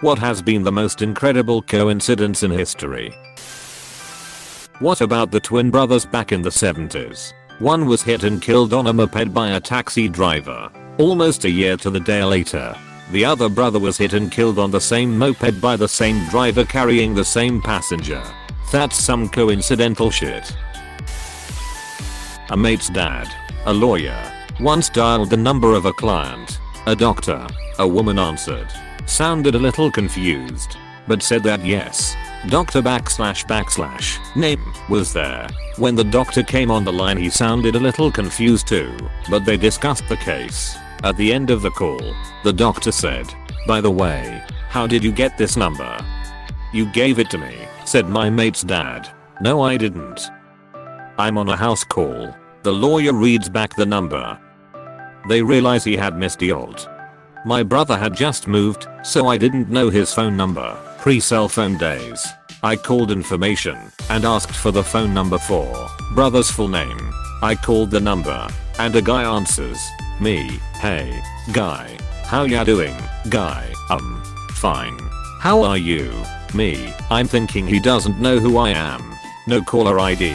What has been the most incredible coincidence in history? What about the twin brothers back in the 70s? One was hit and killed on a moped by a taxi driver. Almost a year to the day later, the other brother was hit and killed on the same moped by the same driver carrying the same passenger. That's some coincidental shit. A mate's dad, a lawyer, once dialed the number of a client. A doctor, a woman answered. Sounded a little confused, but said that yes, Doctor / name was there. When the doctor came on the line he sounded a little confused too, but they discussed the case. At the end of the call, the doctor said, "By the way, how did you get this number?" "You gave it to me," said my mate's dad. "No I didn't. I'm on a house call." The lawyer reads back the number. They realize he had misdialed. My brother had just moved, so I didn't know his phone number. Pre-cell phone days. I called information and asked for the phone number for brother's full name. I called the number and a guy answers. Me, "Hey, guy. How ya doing, guy?" Fine. "How are you?" Me, "I'm thinking he doesn't know who I am. No caller ID.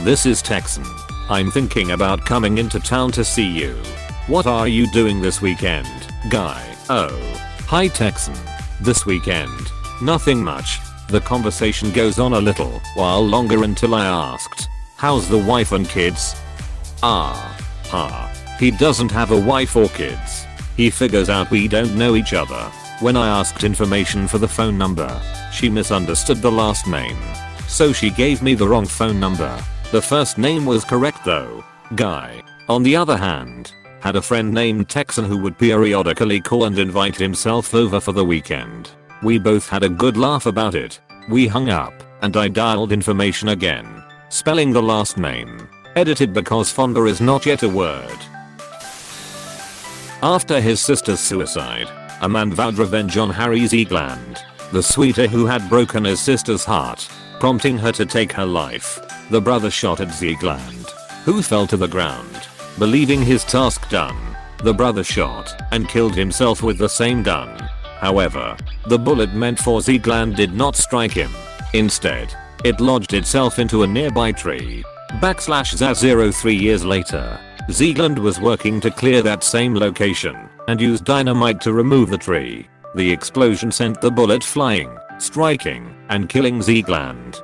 This is Texan. I'm thinking about coming into town to see you. What are you doing this weekend, guy?" "Oh. Hi Texan. This weekend. Nothing much." The conversation goes on a little while longer until I asked, "How's the wife and kids?" He doesn't have a wife or kids. He figures out we don't know each other. When I asked information for the phone number, she misunderstood the last name. So she gave me the wrong phone number. The first name was correct though. Guy, on the other hand, had a friend named Texan who would periodically call and invite himself over for the weekend. We both had a good laugh about it. We hung up, and I dialed information again. Spelling the last name. Edited because Fonda is not yet a word. After his sister's suicide, a man vowed revenge on Harry Ziegland, the sweeter who had broken his sister's heart, prompting her to take her life. The brother shot at Ziegland, who fell to the ground. Believing his task done, the brother shot and killed himself with the same gun. However, the bullet meant for Ziegland did not strike him. Instead, it lodged itself into a nearby tree. / 03 years later, Ziegland was working to clear that same location and used dynamite to remove the tree. The explosion sent the bullet flying, striking, and killing Ziegland.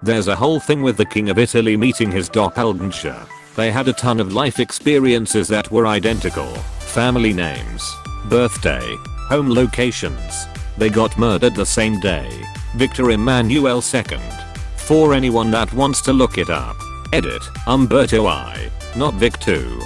There's a whole thing with the King of Italy meeting his doppelganger. They had a ton of life experiences that were identical. Family names, birthday, home locations. They got murdered the same day. Victor Emmanuel II. For anyone that wants to look it up. Edit, Umberto I, not Vic II.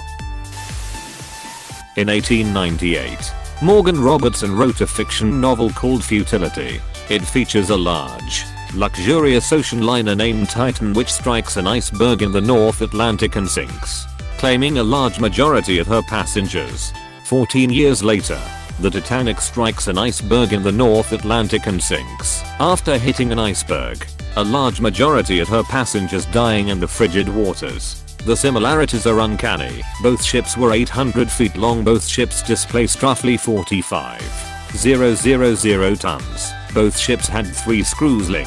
In 1898, Morgan Robertson wrote a fiction novel called Futility. It features a large, luxurious ocean liner named Titan which strikes an iceberg in the North Atlantic and sinks, claiming a large majority of her passengers. 14 years later, the Titanic strikes an iceberg in the North Atlantic and sinks. After hitting an iceberg, a large majority of her passengers dying in the frigid waters. The similarities are uncanny. Both ships were 800 feet long. Both ships displaced roughly 45,000 tons. Both ships had 3 screws link.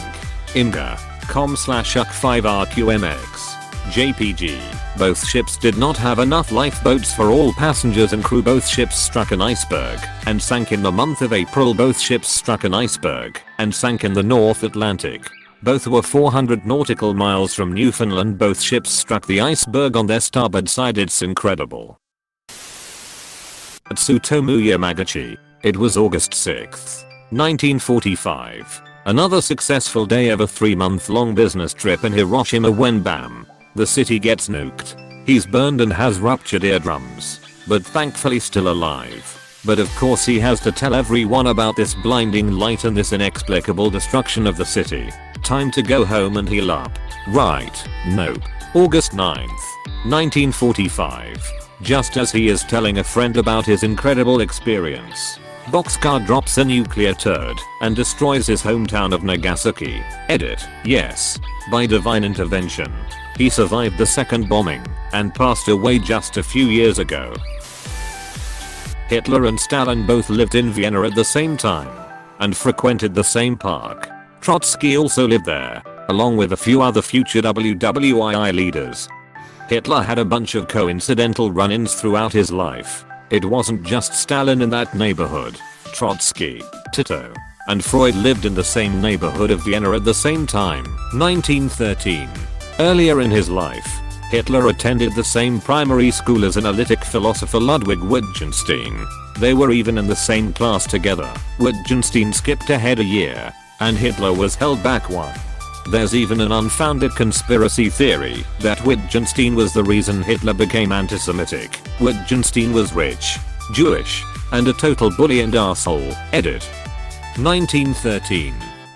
Imga, com/UC5RQMX. JPG. Both ships did not have enough lifeboats for all passengers and crew. Both ships struck an iceberg and sank in the month of April. Both ships struck an iceberg and sank in the North Atlantic. Both were 400 nautical miles from Newfoundland. Both ships struck the iceberg on their starboard side. It's incredible. At Tsutomu Yamaguchi, it was August 6, 1945. Another successful day of a 3-month-long business trip in Hiroshima when bam, the city gets nuked. He's burned and has ruptured eardrums, but thankfully still alive. But of course he has to tell everyone about this blinding light and this inexplicable destruction of the city. Time to go home and heal up. Right, nope. August 9th, 1945. Just as he is telling a friend about his incredible experience, Boxcar drops a nuclear turd and destroys his hometown of Nagasaki. Edit, yes, by divine intervention. He survived the second bombing and passed away just a few years ago. Hitler and Stalin both lived in Vienna at the same time and frequented the same park. Trotsky also lived there, along with a few other future WWII leaders. Hitler had a bunch of coincidental run-ins throughout his life. It wasn't just Stalin in that neighborhood. Trotsky, Tito, and Freud lived in the same neighborhood of Vienna at the same time. 1913. Earlier in his life, Hitler attended the same primary school as analytic philosopher Ludwig Wittgenstein. They were even in the same class together. Wittgenstein skipped ahead a year, and Hitler was held back one. There's even an unfounded conspiracy theory that Wittgenstein was the reason Hitler became anti-Semitic. Wittgenstein was rich, Jewish, and a total bully and arsehole. Edit. 1913.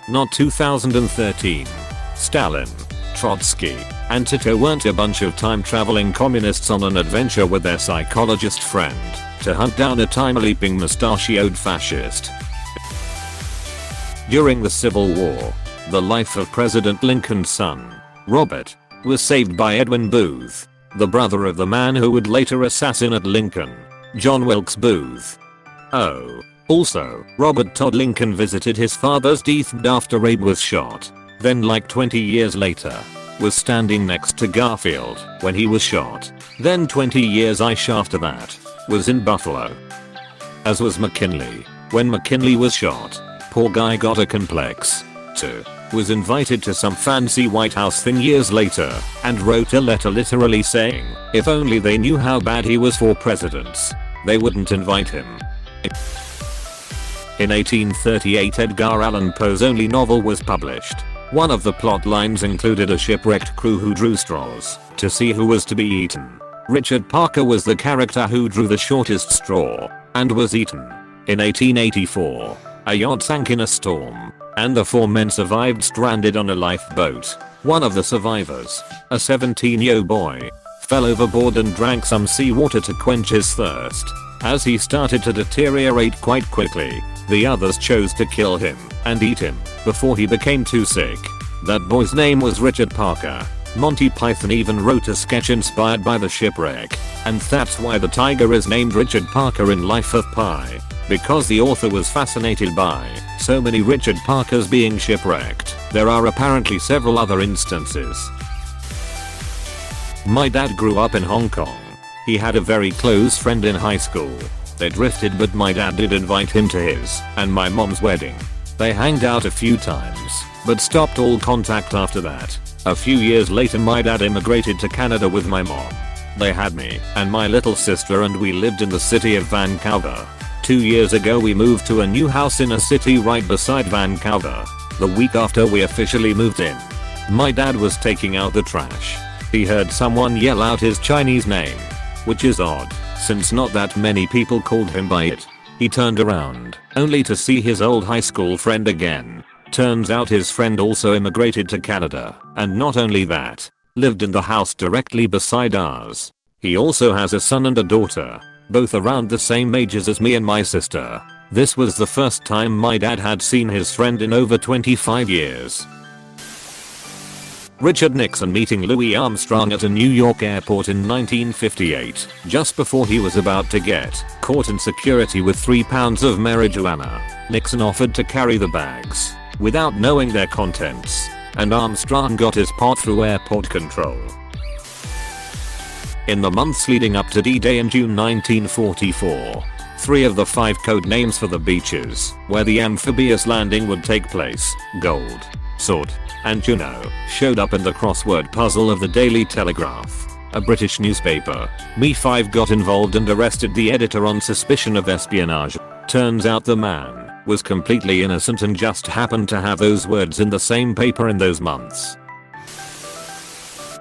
Not 2013. Stalin, Trotsky, and Tito weren't a bunch of time-traveling communists on an adventure with their psychologist friend to hunt down a time-leaping mustachioed fascist. During the Civil War, the life of President Lincoln's son, Robert, was saved by Edwin Booth, the brother of the man who would later assassinate Lincoln, John Wilkes Booth. Oh. Also, Robert Todd Lincoln visited his father's death after Abe was shot. Then like 20 years later, was standing next to Garfield when he was shot. Then 20 years after that, was in Buffalo. As was McKinley. When McKinley was shot, poor guy got a complex, too. Was invited to some fancy White House thing years later, and wrote a letter literally saying, if only they knew how bad he was for presidents, they wouldn't invite him. In 1838 Edgar Allan Poe's only novel was published. One of the plot lines included a shipwrecked crew who drew straws to see who was to be eaten. Richard Parker was the character who drew the shortest straw and was eaten. In 1884, a yacht sank in a storm, and the 4 men survived stranded on a lifeboat. One of the survivors, a 17-year-old boy, fell overboard and drank some seawater to quench his thirst. As he started to deteriorate quite quickly, the others chose to kill him and eat him before he became too sick. That boy's name was Richard Parker. Monty Python even wrote a sketch inspired by the shipwreck, and that's why the tiger is named Richard Parker in Life of Pi, because the author was fascinated by so many Richard Parkers being shipwrecked. There are apparently several other instances. My dad grew up in Hong Kong. He had a very close friend in high school. They drifted, but my dad did invite him to his and my mom's wedding. They hanged out a few times, but stopped all contact after that. A few years later my dad immigrated to Canada with my mom. They had me and my little sister and we lived in the city of Vancouver. 2 years ago we moved to a new house in a city right beside Vancouver. The week after we officially moved in, my dad was taking out the trash. He heard someone yell out his Chinese name, which is odd, since not that many people called him by it. He turned around, only to see his old high school friend again. Turns out his friend also immigrated to Canada, and not only that, lived in the house directly beside ours. He also has a son and a daughter, both around the same ages as me and my sister. This was the first time my dad had seen his friend in over 25 years. Richard Nixon meeting Louis Armstrong at a New York airport in 1958, just before he was about to get caught in security with 3 pounds of marijuana. Nixon offered to carry the bags without knowing their contents, and Armstrong got his pot through airport control. In the months leading up to D-Day in June 1944, 3 of the 5 code names for the beaches where the amphibious landing would take place, Gold, Sword, and Juno, showed up in the crossword puzzle of the Daily Telegraph, a British newspaper. MI5 got involved and arrested the editor on suspicion of espionage. Turns out the man was completely innocent and just happened to have those words in the same paper in those months.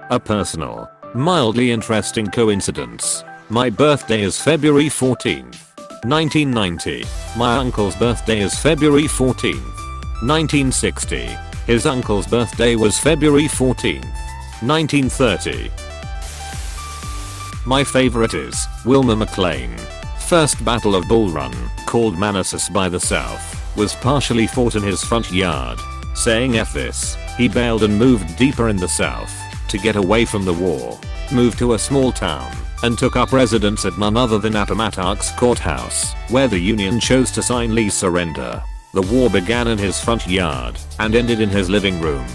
A personal, mildly interesting coincidence. My birthday is February 14th, 1990. My uncle's birthday is February 14th, 1960. His uncle's birthday was February 14th, 1930. My favorite is Wilmer McLean. First Battle of Bull Run, called Manassas by the South, was partially fought in his front yard. Saying F this, he bailed and moved deeper in the South to get away from the war. Moved to a small town and took up residence at none other than Appomattox Courthouse, where the Union chose to sign lease surrender. The war began in his front yard and ended in his living room.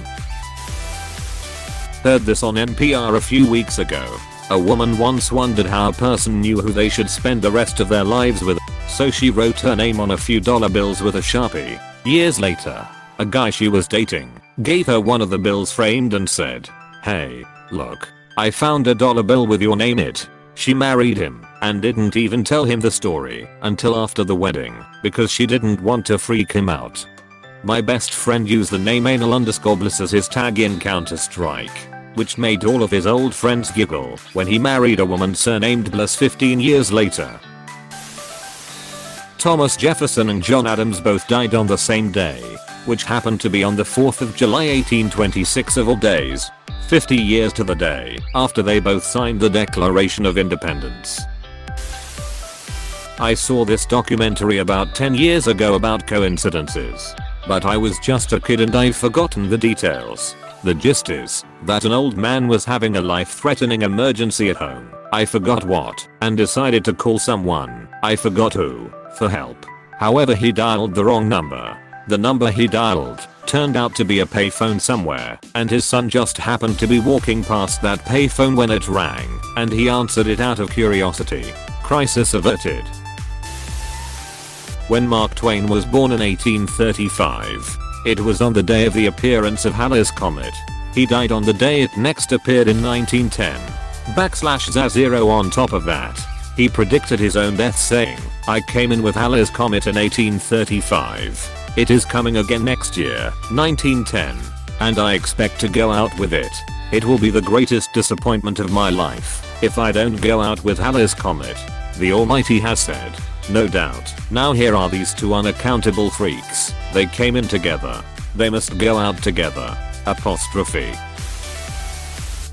Heard this on NPR a few weeks ago. A woman once wondered how a person knew who they should spend the rest of their lives with, so she wrote her name on a few dollar bills with a Sharpie. Years later, a guy she was dating gave her one of the bills framed and said, "Hey, look, I found a dollar bill with your name in it." She married him and didn't even tell him the story until after the wedding because she didn't want to freak him out. My best friend used the name anal_bliss as his tag in Counter-Strike, which made all of his old friends giggle when he married a woman surnamed Bliss 15 years later. Thomas Jefferson and John Adams both died on the same day, which happened to be on the 4th of July 1826 of all days, 50 years to the day after they both signed the Declaration of Independence. I saw this documentary about 10 years ago about coincidences, but I was just a kid and I've forgotten the details. The gist is that an old man was having a life-threatening emergency at home, I forgot what, and decided to call someone, I forgot who, for help. However, he dialed the wrong number. The number he dialed turned out to be a payphone somewhere, and his son just happened to be walking past that payphone when it rang, and he answered it out of curiosity. Crisis averted. When Mark Twain was born in 1835, it was on the day of the appearance of Halley's Comet. He died on the day it next appeared in 1910. /0 on top of that. He predicted his own death saying, "I came in with Halley's Comet in 1835. It is coming again next year, 1910. And I expect to go out with it. It will be the greatest disappointment of my life if I don't go out with Halley's Comet. The Almighty has said." No doubt. Now here are these two unaccountable freaks. They came in together. They must go out together. Apostrophe.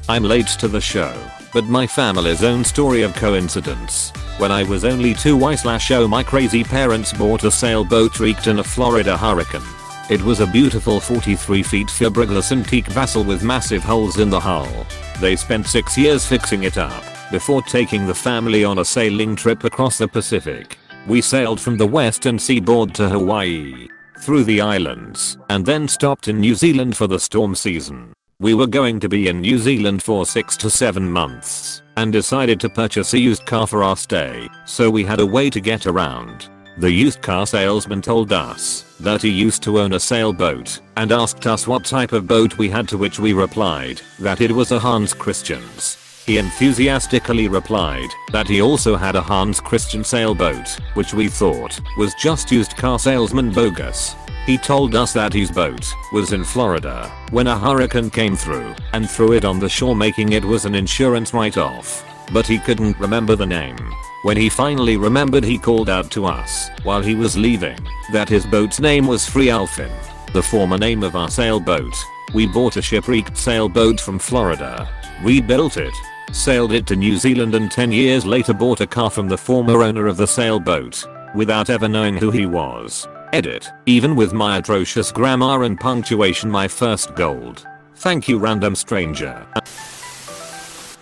I'm late to the show, but my family's own story of coincidence. When I was only 2/0 my crazy parents bought a sailboat wrecked in a Florida hurricane. It was a beautiful 43 feet fiberglass antique vessel with massive holes in the hull. They spent 6 years fixing it up before taking the family on a sailing trip across the Pacific. We sailed from the western seaboard to Hawaii, through the islands, and then stopped in New Zealand for the storm season. We were going to be in New Zealand for 6 to 7 months, and decided to purchase a used car for our stay, so we had a way to get around. The used car salesman told us that he used to own a sailboat, and asked us what type of boat we had, to which we replied that it was a Hans Christian's. He enthusiastically replied that he also had a Hans Christian sailboat, which we thought was just used car salesman bogus. He told us that his boat was in Florida when a hurricane came through and threw it on the shore, making it was an insurance write-off. But he couldn't remember the name. When he finally remembered, he called out to us while he was leaving that his boat's name was Free Alphin, the former name of our sailboat. We bought a shipwrecked sailboat from Florida, rebuilt it, sailed it to New Zealand, and 10 years later bought a car from the former owner of the sailboat without ever knowing who he was. Edit. Even with my atrocious grammar and punctuation, my first gold. Thank you, random stranger.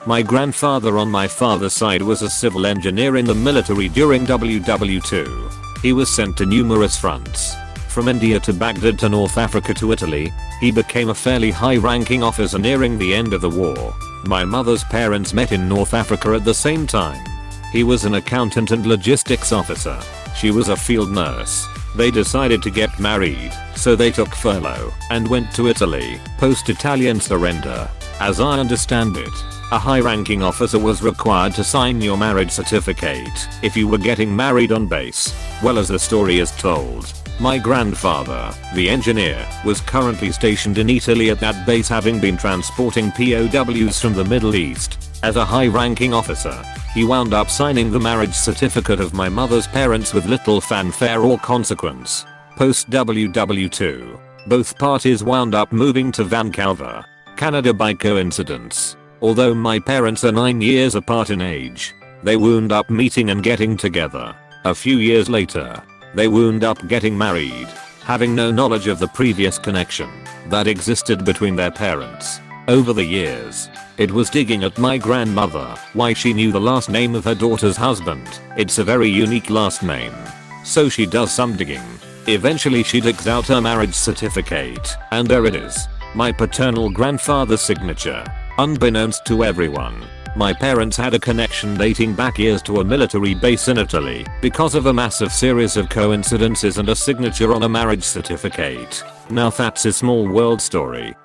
My grandfather on my father's side was a civil engineer in the military during WW2. He was sent to numerous fronts. From India to Baghdad to North Africa to Italy. He became a fairly high-ranking officer nearing the end of the war. My mother's parents met in North Africa at the same time. He was an accountant and logistics officer. She was a field nurse. They decided to get married, so they took furlough and went to Italy, post-Italian surrender. As I understand it, a high-ranking officer was required to sign your marriage certificate if you were getting married on base. Well, as the story is told, my grandfather, the engineer, was currently stationed in Italy at that base, having been transporting POWs from the Middle East. As a high-ranking officer, he wound up signing the marriage certificate of my mother's parents with little fanfare or consequence. Post WW2, both parties wound up moving to Vancouver, Canada by coincidence. Although my parents are 9 years apart in age, they wound up meeting and getting together. A few years later, they wound up getting married, having no knowledge of the previous connection that existed between their parents. Over the years, It was digging at my grandmother, why she knew the last name of her daughter's husband. It's a very unique last name. So she does some digging. Eventually she digs out her marriage certificate, and there it is. My paternal grandfather's signature. Unbeknownst to everyone, my parents had a connection dating back years to a military base in Italy because of a massive series of coincidences and a signature on a marriage certificate. Now that's a small world story.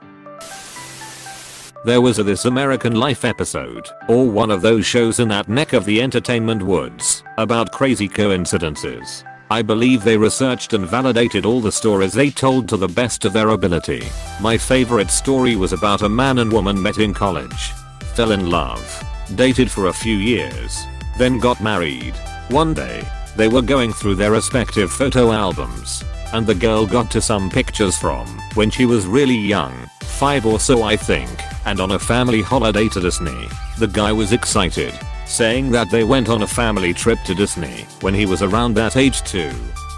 There was a This American Life episode, or one of those shows in that neck of the entertainment woods, about crazy coincidences. I believe they researched and validated all the stories they told to the best of their ability. My favorite story was about a man and woman met in college, fell in love, dated for a few years, then got married. One day, they were going through their respective photo albums, and the girl got to some pictures from when she was really young, 5 or so I think, and on a family holiday to Disney. The guy was excited, saying that they went on a family trip to Disney when he was around that age too.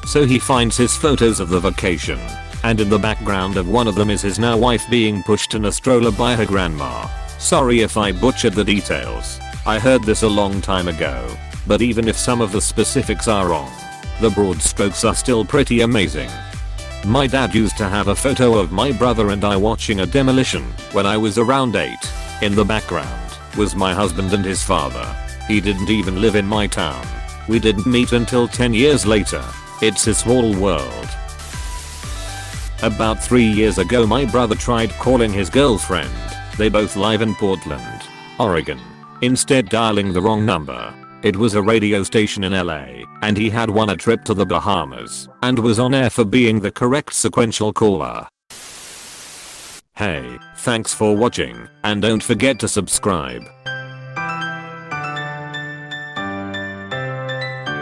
So he finds his photos of the vacation, and in the background of one of them is his now wife being pushed in a stroller by her grandma. Sorry if I butchered the details. I heard this a long time ago, but even if some of the specifics are wrong, the broad strokes are still pretty amazing. My dad used to have a photo of my brother and I watching a demolition when I was around 8. In the background was my husband and his father. He didn't even live in my town. We didn't meet until 10 years later. It's a small world. About 3 years ago my brother tried calling his girlfriend. They both live in Portland, Oregon. Instead dialing the wrong number. It was a radio station in LA, and he had won a trip to the Bahamas and was on air for being the correct sequential caller. Hey, thanks for watching, and don't forget to subscribe.